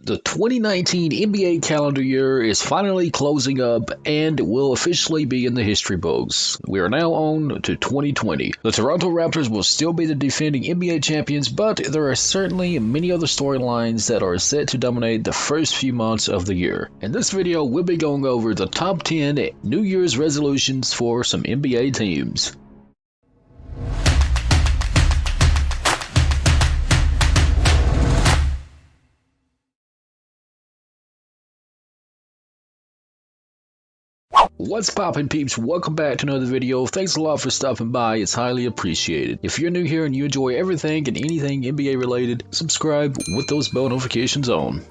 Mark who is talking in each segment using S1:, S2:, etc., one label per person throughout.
S1: The 2019 NBA calendar year is finally closing up and will officially be in the history books. We are now on to 2020. The Toronto Raptors will still be the defending NBA champions, but there are certainly many other storylines that are set to dominate the first few months of the year. In this video, we'll be going over the top 10 New Year's resolutions for some NBA teams. What's poppin', peeps? Welcome back to another video. Thanks a lot for stopping by. It's highly appreciated. If you're new here and you enjoy everything and anything NBA related, subscribe with those bell notifications on.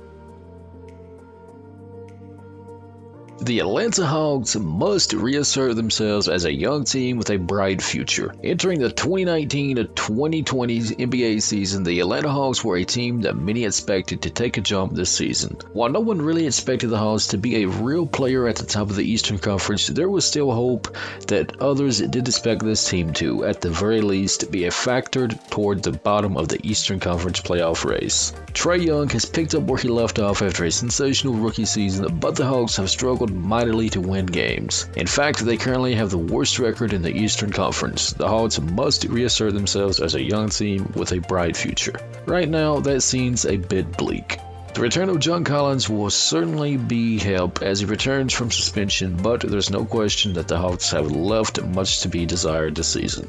S1: The Atlanta Hawks must reassert themselves as a young team with a bright future. Entering the 2019-2020 NBA season, the Atlanta Hawks were a team that many expected to take a jump this season. While no one really expected the Hawks to be a real player at the top of the Eastern Conference, there was still hope that others did expect this team to, at the very least, be a factor toward the bottom of the Eastern Conference playoff race. Trae Young has picked up where he left off after a sensational rookie season, but the Hawks have struggled mightily to win games. In fact, they currently have the worst record in the Eastern Conference. The Hawks must reassert themselves as a young team with a bright future. Right now, that seems a bit bleak. The return of John Collins will certainly be help as he returns from suspension, but there's no question that the Hawks have left much to be desired this season.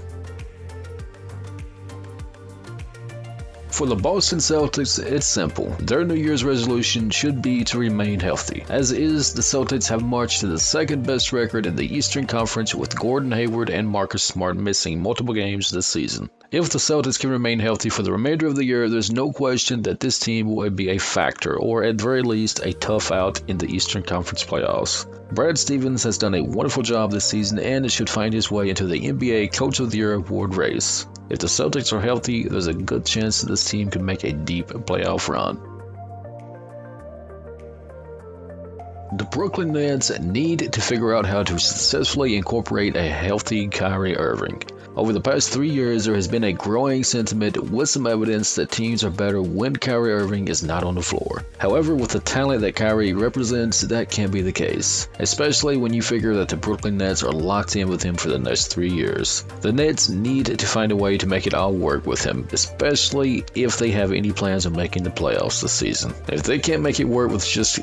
S1: For the Boston Celtics, it's simple. Their New Year's resolution should be to remain healthy. As is, the Celtics have marched to the second best record in the Eastern Conference with Gordon Hayward and Marcus Smart missing multiple games this season. If the Celtics can remain healthy for the remainder of the year, there's no question that this team will be a factor, or at very least a tough out in the Eastern Conference playoffs. Brad Stevens has done a wonderful job this season and should find his way into the NBA Coach of the Year award race. If the Celtics are healthy, there's a good chance that this team can make a deep playoff run. The Brooklyn Nets need to figure out how to successfully incorporate a healthy Kyrie Irving. Over the past 3 years, there has been a growing sentiment with some evidence that teams are better when Kyrie Irving is not on the floor. However, with the talent that Kyrie represents, that can't be the case, especially when you figure that the Brooklyn Nets are locked in with him for the next 3 years. The Nets need to find a way to make it all work with him, especially if they have any plans on making the playoffs this season. If they can't make it work with just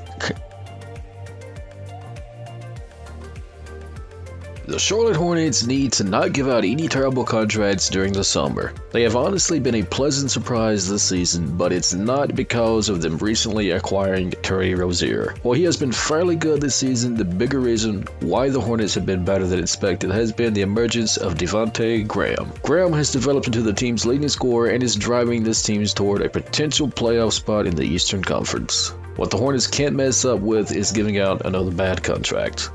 S1: The Charlotte Hornets need to not give out any terrible contracts during the summer. They have honestly been a pleasant surprise this season, but it's not because of them recently acquiring Terry Rozier. While he has been fairly good this season, the bigger reason why the Hornets have been better than expected has been the emergence of Devontae Graham. Graham has developed into the team's leading scorer and is driving this team toward a potential playoff spot in the Eastern Conference. What the Hornets can't mess up with is giving out another bad contract.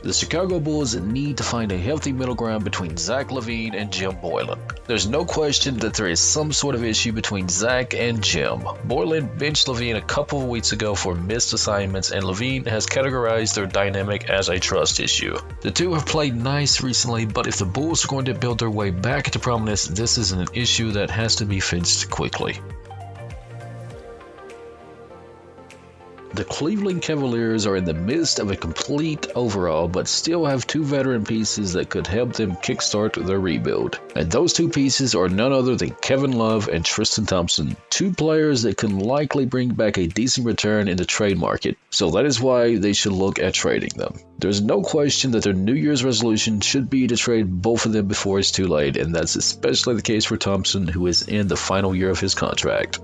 S1: The Chicago Bulls need to find a healthy middle ground between Zach LaVine and Jim Boylen. There's no question that there is some sort of issue between Zach and Jim. Boylen benched LaVine a couple of weeks ago for missed assignments, and LaVine has categorized their dynamic as a trust issue. The two have played nice recently, but if the Bulls are going to build their way back into prominence, this is an issue that has to be fixed quickly. The Cleveland Cavaliers are in the midst of a complete overhaul, but still have two veteran pieces that could help them kickstart their rebuild. And those two pieces are none other than Kevin Love and Tristan Thompson, two players that can likely bring back a decent return in the trade market. So that is why they should look at trading them. There's no question that their New Year's resolution should be to trade both of them before it's too late, and that's especially the case for Thompson, who is in the final year of his contract.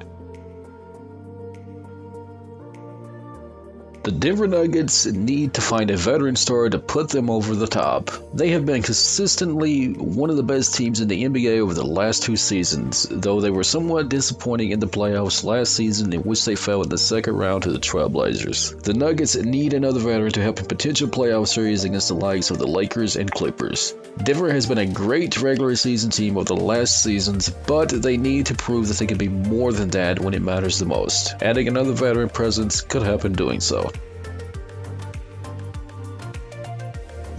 S1: The Denver Nuggets need to find a veteran star to put them over the top. They have been consistently one of the best teams in the NBA over the last 2 seasons, though they were somewhat disappointing in the playoffs last season, in which they fell in the second round to the Trailblazers. The Nuggets need another veteran to help in potential playoff series against the likes of the Lakers and Clippers. Denver has been a great regular season team over the last seasons, but they need to prove that they can be more than that when it matters the most. Adding another veteran presence could help in doing so.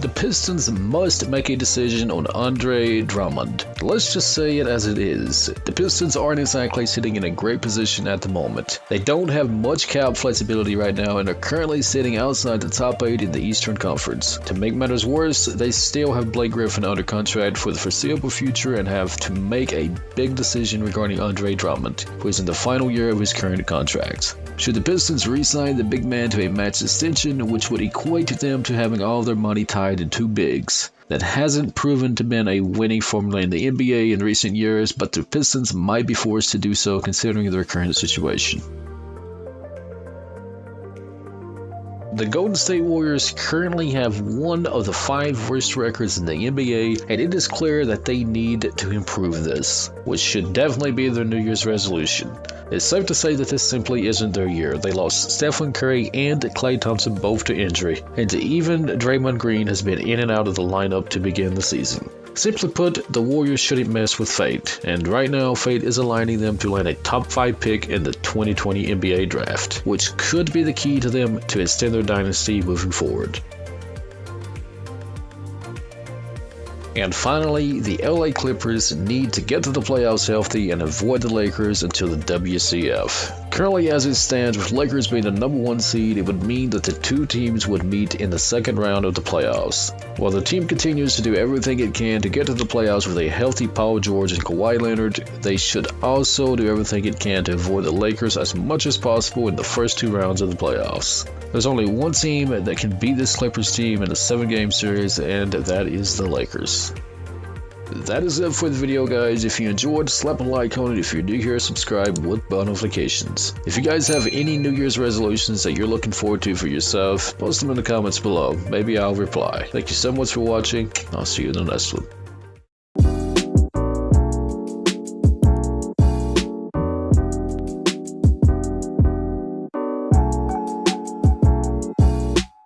S1: The Pistons must make a decision on Andre Drummond. Let's just say it as it is. The Pistons aren't exactly sitting in a great position at the moment. They don't have much cap flexibility right now and are currently sitting outside the top 8 in the Eastern Conference. To make matters worse, they still have Blake Griffin under contract for the foreseeable future and have to make a big decision regarding Andre Drummond, who is in the final year of his current contract. Should the Pistons re-sign the big man to a max extension, which would equate them to having all their money tied in two bigs? That hasn't proven to be a winning formula in the NBA in recent years, but the Pistons might be forced to do so considering their current situation. The Golden State Warriors currently have one of the 5 worst records in the NBA, and it is clear that they need to improve this, which should definitely be their New Year's resolution. It's safe to say that this simply isn't their year. They lost Stephen Curry and Klay Thompson both to injury, and even Draymond Green has been in and out of the lineup to begin the season. Simply put, the Warriors shouldn't mess with fate, and right now fate is aligning them to land a top 5 pick in the 2020 NBA draft, which could be the key to them to extend their dynasty moving forward. And finally, the LA Clippers need to get to the playoffs healthy and avoid the Lakers until the WCF. Currently as it stands, with Lakers being the number 1 seed, it would mean that the two teams would meet in the second round of the playoffs. While the team continues to do everything it can to get to the playoffs with a healthy Paul George and Kawhi Leonard, they should also do everything it can to avoid the Lakers as much as possible in the first 2 rounds of the playoffs. There's only one team that can beat this Clippers team in a 7-game series, and that is the Lakers. That is it for the video, guys. If you enjoyed, slap a like on it. If you're new here, subscribe with bell notifications. If you guys have any New Year's resolutions that you're looking forward to for yourself, post them in the comments below. Maybe I'll reply. Thank you so much for watching. I'll see you in the next one.